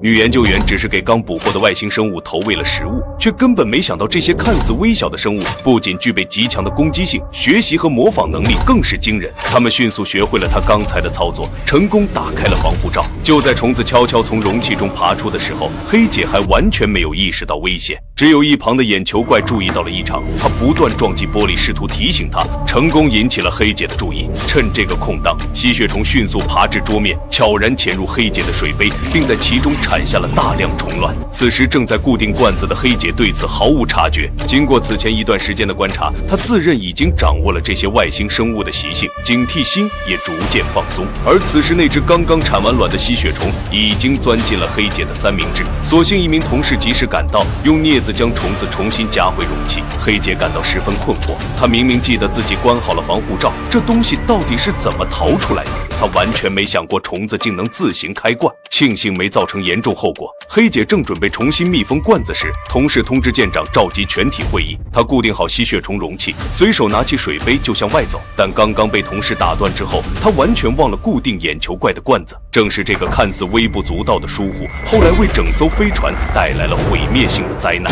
女研究员只是给刚捕获的外星生物投喂了食物，却根本没想到这些看似微小的生物不仅具备极强的攻击性，学习和模仿能力更是惊人。他们迅速学会了他刚才的操作，成功打开了防护罩。就在虫子悄悄从容器中爬出的时候，黑姐还完全没有意识到危险。只有一旁的眼球怪注意到了异常，他不断撞击玻璃，试图提醒他，成功引起了黑姐的注意。趁这个空档，吸血虫迅速爬至桌面，悄然潜入黑姐的水杯，并在其中产下了大量虫卵。此时正在固定罐子的黑姐对此毫无察觉。经过此前一段时间的观察，她自认已经掌握了这些外星生物的习性，警惕心也逐渐放松。而此时那只刚刚产完卵的吸血虫已经钻进了黑姐的三明治，所幸一名同事及时赶到，用镊子将虫子重新夹回容器。黑姐感到十分困惑，她明明记得自己关好了防护罩，这东西到底是怎么逃出来的？她完全没想过虫子竟能自行开罐，庆幸没造成严重后果。黑姐正准备重新密封罐子时，同事通知舰长召集全体会议。他固定好吸血虫容器，随手拿起水杯就向外走，但刚刚被同事打断之后，他完全忘了固定眼球怪的罐子。正是这个看似微不足道的疏忽，后来为整艘飞船带来了毁灭性的灾难。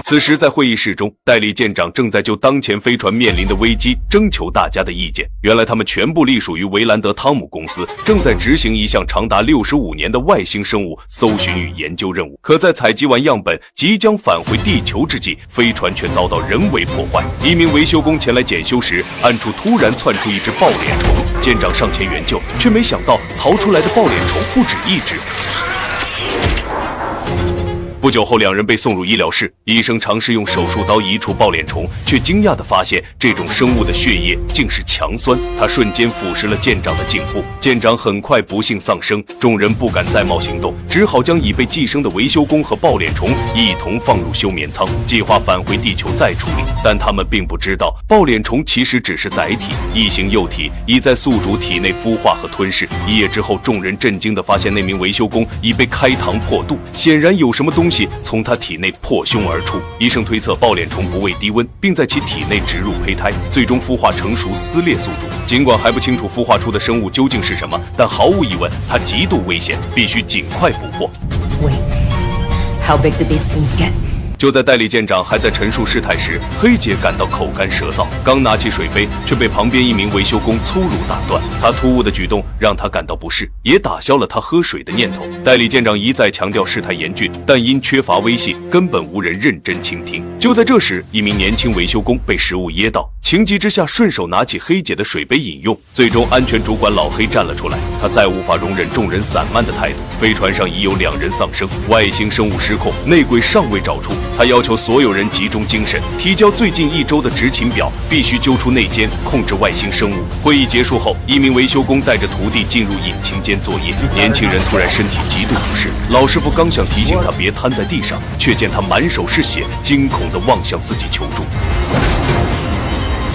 此时，在会议室中，代理舰长正在就当前飞船面临的危机征求大家的意见。原来，他们全部隶属于维兰德汤姆公司，正在执行一项长达65年的外星生物搜寻与研究任务。可在采集完样本，即将返回地球之际，飞船却遭到人为破坏。一名维修工前来检修时，暗处突然窜出一只抱脸虫。舰长上前援救，却没想到逃出来的抱脸虫不止一只。不久后，两人被送入医疗室，医生尝试用手术刀移除抱脸虫，却惊讶地发现这种生物的血液竟是强酸，它瞬间腐蚀了舰长的颈部。舰长很快不幸丧生，众人不敢再冒行动，只好将已被寄生的维修工和抱脸虫一同放入休眠舱，计划返回地球再处理。但他们并不知道，抱脸虫其实只是载体，异形幼体已在宿主体内孵化和吞噬。一夜之后，众人震惊地发现那名维修工已被开膛破肚，显然有什么东西从他体内破胸而出。医生推测抱脸虫不畏低温，并在其体内植入胚胎，最终孵化成熟撕裂宿主。尽管还不清楚孵化出的生物究竟是什么，但毫无疑问，它极度危险，必须尽快捕获。Wait, how big do these things get? 就在代理舰长还在陈述事态时，黑姐感到口干舌燥，刚拿起水杯，却被旁边一名维修工粗鲁打断。他突兀的举动让他感到不适，也打消了他喝水的念头。代理舰长一再强调事态严峻，但因缺乏威信，根本无人认真倾听。就在这时，一名年轻维修工被食物噎到，情急之下顺手拿起黑姐的水杯饮用。最终，安全主管老黑站了出来，他再无法容忍众人散漫的态度。飞船上已有2人丧生，外星生物失控，内鬼尚未找出。他要求所有人集中精神，提交最近1周的执勤表，必须揪出内奸，控制外星生物。会议结束后，一名维修工带着徒弟进入引擎间作业。年轻人突然身体极度不适，老师傅刚想提醒他别瘫在地上，却见他满手是血，惊恐地望向自己求助。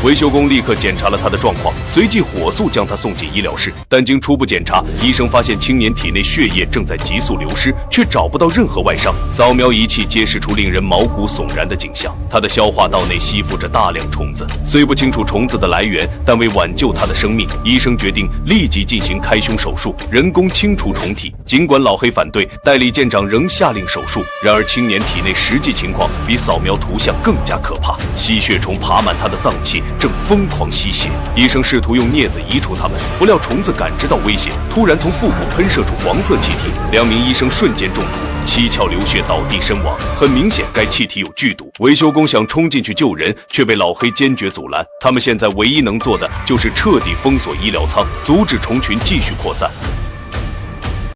维修工立刻检查了他的状况，随即火速将他送进医疗室。但经初步检查，医生发现青年体内血液正在急速流失，却找不到任何外伤。扫描仪器揭示出令人毛骨悚然的景象，他的消化道内吸附着大量虫子。虽不清楚虫子的来源，但为挽救他的生命，医生决定立即进行开胸手术，人工清除虫体。尽管老黑反对，代理舰长仍下令手术。然而青年体内实际情况比扫描图像更加可怕，吸血虫爬满他的脏器，正疯狂吸血。医生试图用镊子移除它们，不料虫子感知到威胁，突然从腹部喷射出黄色气体，2名医生瞬间中毒，七窍流血倒地身亡。很明显，该气体有剧毒。维修工想冲进去救人，却被老黑坚决阻拦。他们现在唯一能做的就是彻底封锁医疗舱，阻止虫群继续扩散。